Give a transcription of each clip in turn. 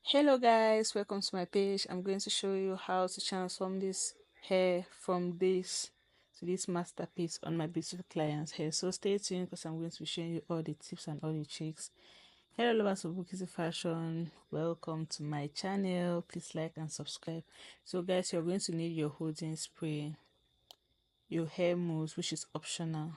Hello guys, welcome to my page. I'm going to show you how to transform this hair from this to this masterpiece on my beautiful client's hair. So stay tuned because I'm going to be showing you all the tips and all the tricks. Hello lovers of Bookisy Fashion, welcome to my channel. Please like and subscribe. So guys, you're going to need your holding spray, your hair mousse which is optional,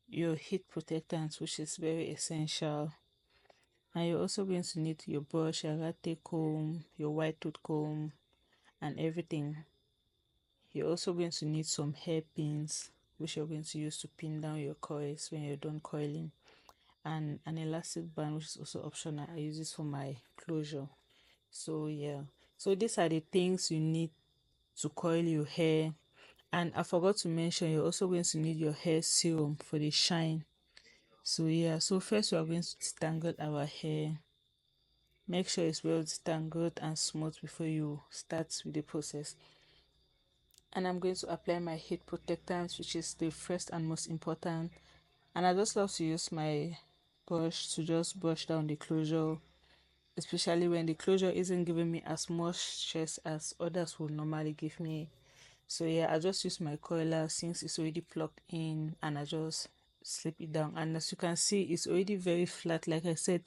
your heat protectant which is very essential, and you're also going to need your brush, your latte comb, your white tooth comb, and everything. You're also going to need some hairpins, which you're going to use to pin down your coils when you're done coiling, and an elastic band, which is also optional. I use this for my closure. So yeah, so these are the things you need to coil your hair. And I forgot to mention, you're also going to need your hair serum for the shine. So yeah, so first we are going to detangle our hair. Make sure it's well detangled and smooth before you start with the process. And I'm going to apply my heat protectant, which is the first and most important. And I just love to use my brush to just brush down the closure, especially when the closure isn't giving me as much stress as others would normally give me. So yeah, I just use my coiler since it's already plugged in, and I just slip it down. And as you can see, it's already very flat. Like I said,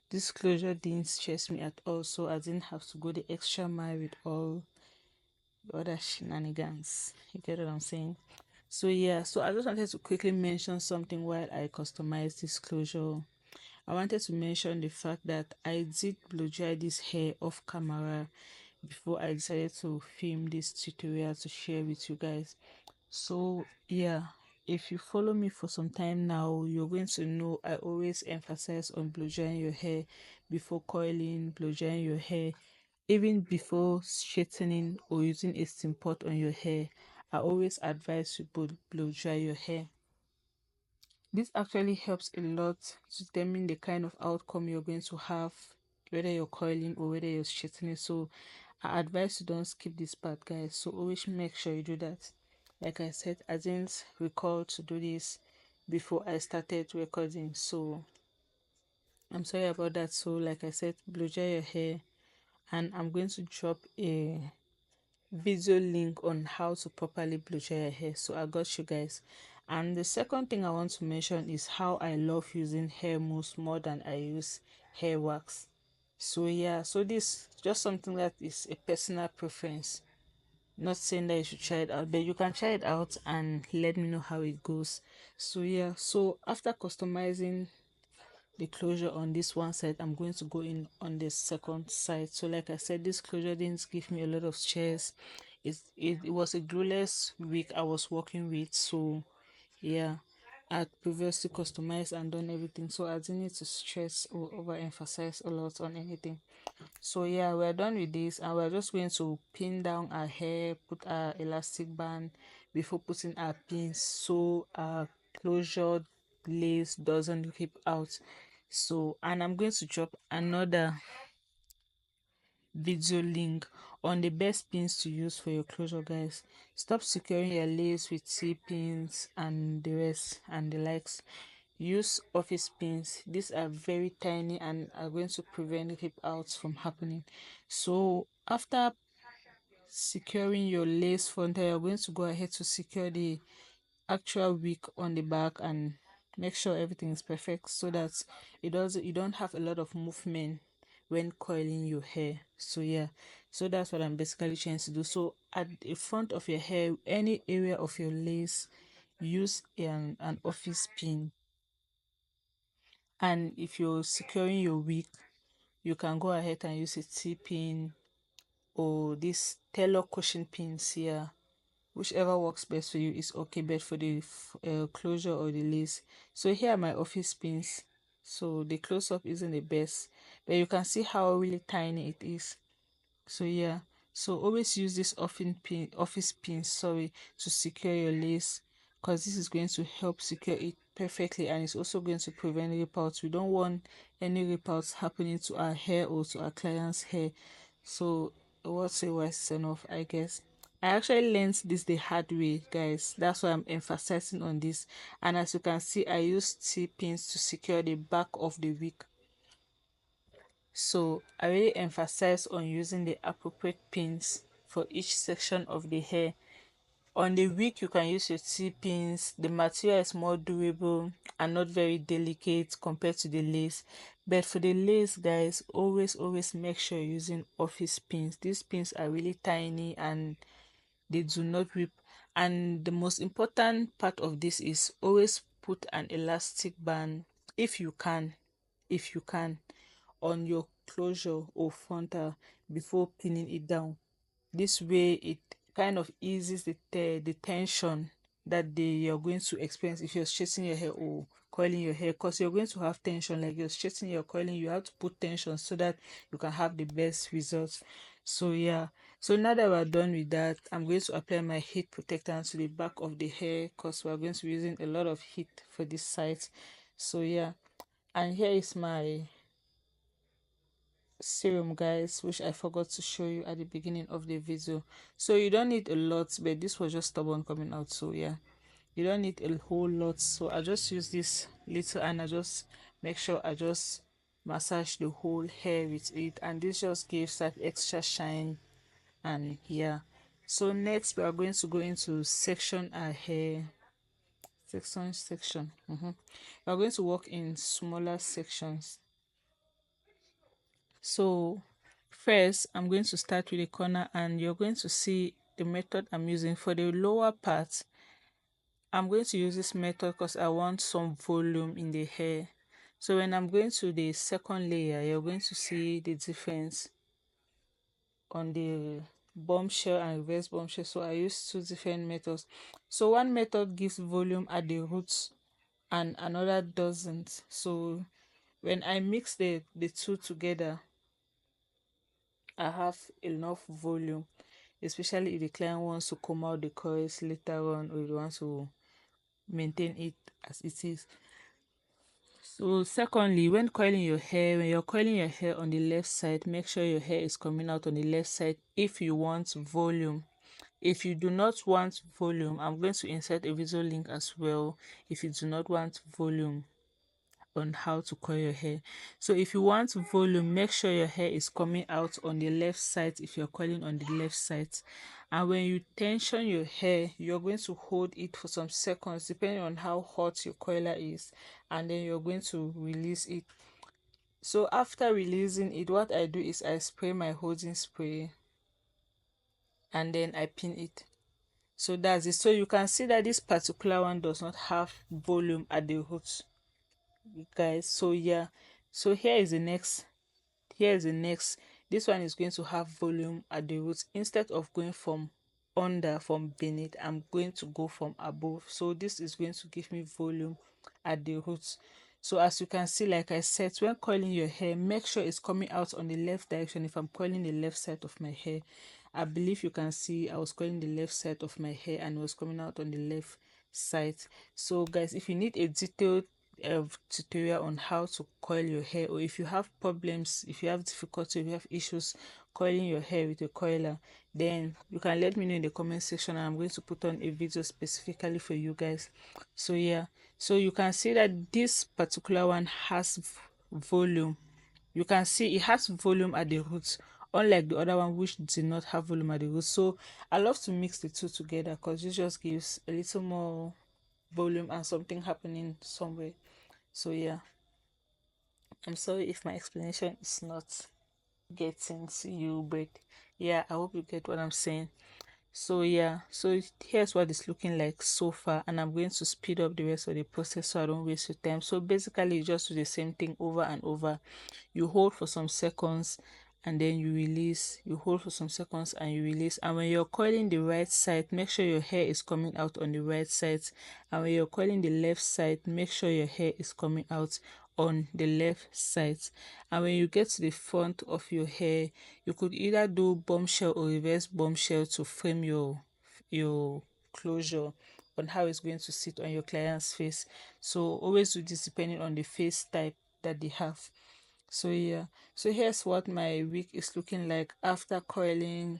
this closure didn't stress me at all, so I didn't have to go the extra mile with all the other shenanigans. You get what I'm saying? So yeah, so I just wanted to quickly mention something while I customize this closure. I wanted to mention the fact that I did blow dry this hair off camera before I decided to film this tutorial to share with you guys. So yeah, if you follow me for some time now, you're going to know I always emphasize on blow drying your hair before coiling, blow drying your hair even before straightening or using a steam pot on your hair. I always advise you blow dry your hair. This actually helps a lot to determine the kind of outcome you're going to have, whether you're coiling or whether you're straightening. So I advise you don't skip this part, guys. So always make sure you do that. Like I said, I didn't recall to do this before I started recording, so I'm sorry about that. So like I said, blow dry your hair, and I'm going to drop a video link on how to properly blow dry your hair. So I got you guys. And the second thing I want to mention is how I love using hair mousse more than I use hair wax. So yeah, so this just something that is a personal preference. Not saying that you should try it out, but you can try it out and let me know how it goes. So yeah, so after customizing the closure on this one side, I'm going to go in on the second side. So like I said, this closure didn't give me a lot of stress. It was a glueless wig I was working with, so yeah, I previously customized and done everything, so I didn't need to stress or overemphasize a lot on anything. So yeah, we're done with this, and we're just going to pin down our hair, put our elastic band before putting our pins, so our closure lace doesn't rip out. So, and I'm going to drop another video link on the best pins to use for your closure, guys. Stop securing your lace with C-pins and the rest and the likes. Use office pins. These are very tiny and are going to prevent rip outs from happening. So after securing your lace frontal, you're going to go ahead to secure the actual wig on the back and make sure everything is perfect, so that you don't have a lot of movement when coiling your hair. So yeah, so that's what I'm basically trying to do. So at the front of your hair, any area of your lace, use an office pin. And if you're securing your wig, you can go ahead and use a T-pin or this tailor cushion pins here. Whichever works best for you is okay, but for the closure or the lace. So here are my office pins. So the close-up isn't the best, but you can see how really tiny it is. So yeah, so always use this office pin, sorry, to secure your lace, because this is going to help secure it perfectly, and it's also going to prevent rip outs. We don't want any rip outs happening to our hair or to our client's hair. So what's a wise enough, I guess. I actually learned this the hard way, guys. That's why I'm emphasizing on this. And as you can see, I use T-pins to secure the back of the wig. So I really emphasize on using the appropriate pins for each section of the hair. On the wig, you can use your T-pins. The material is more durable and not very delicate compared to the lace. But for the lace, guys, always make sure you're using office pins. These pins are really tiny and they do not rip. And the most important part of this is always put an elastic band, if you can, if you can, on your closure or frontal before pinning it down. This way it kind of eases the tension that you're going to experience if you're straightening your hair or coiling your hair, because you're going to have tension. Like you're straightening, you're coiling, you have to put tension so that you can have the best results. So yeah, so now that we're done with that, I'm going to apply my heat protectant to the back of the hair, because we're going to be using a lot of heat for this site. So yeah, and here is my serum, guys, which I forgot to show you at the beginning of the video. So you don't need a lot, but this was just stubborn coming out, so yeah, you don't need a whole lot. So I just use this little and I just make sure I just massage the whole hair with it, and this just gives that extra shine. And yeah, so next we are going to go into section our hair. Section. We are going to work in smaller sections. So first I'm going to start with the corner, and you're going to see the method I'm using for the lower part. I'm going to use this method because I want some volume in the hair. So when I'm going to the second layer, you're going to see the difference on the bombshell and reverse bombshell. So I use two different methods. So one method gives volume at the roots and another doesn't. So when I mix the two together, I have enough volume, especially if the client wants to come out the coils later on, or if they want to maintain it as it is. So secondly, when coiling your hair, when you're coiling your hair on the left side, make sure your hair is coming out on the left side if you want volume. If you do not want volume, I'm going to insert a video link as well if you do not want volume on how to coil your hair. So if you want volume, make sure your hair is coming out on the left side if you're coiling on the left side. And when you tension your hair, you're going to hold it for some seconds depending on how hot your coiler is, and then you're going to release it. So after releasing it, what I do is I spray my holding spray and then I pin it. So that's it. So you can see that this particular one does not have volume at the roots, guys. So yeah, so here is the next. This one is going to have volume at the roots. Instead of going from beneath, I'm going to go from above. So this is going to give me volume at the roots. So as you can see, like I said, when coiling your hair, make sure it's coming out on the left direction. If I'm coiling the left side of my hair, I believe you can see I was coiling the left side of my hair and it was coming out on the left side. So guys, if you need a detailed tutorial on how to coil your hair, or if you have problems, if you have difficulty, if you have issues coiling your hair with a coiler, then you can let me know in the comment section and I'm going to put on a video specifically for you guys. So yeah, so you can see that this particular one has volume. You can see it has volume at the roots, unlike the other one which did not have volume at the roots. So I love to mix the two together because it just gives a little more volume and something happening somewhere. So yeah, I'm sorry if my explanation is not getting to you, but yeah, I hope you get what I'm saying. So yeah, so here's what it's looking like so far, and I'm going to speed up the rest of the process so I don't waste your time. So basically you just do the same thing over and over. You hold for some seconds and then you release, you hold for some seconds and you release. And when you're coiling the right side, make sure your hair is coming out on the right side. And when you're coiling the left side, make sure your hair is coming out on the left side. And when you get to the front of your hair, you could either do bombshell or reverse bombshell to frame your closure on how it's going to sit on your client's face. So always do this depending on the face type that they have. So yeah, so here's what my wig is looking like after coiling.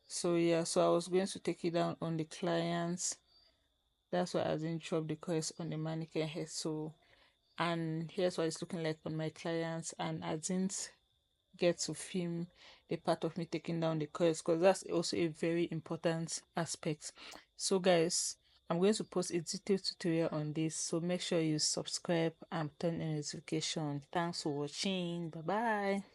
So yeah, so I was going to take it down on the clients. That's why I didn't drop the coils on the mannequin head. So, and here's what it's looking like on my clients, and I didn't get to film the part of me taking down the coils, because that's also a very important aspect. So guys, I'm going to post a detailed tutorial on this, so make sure you subscribe and turn on notification. Thanks for watching. Bye bye.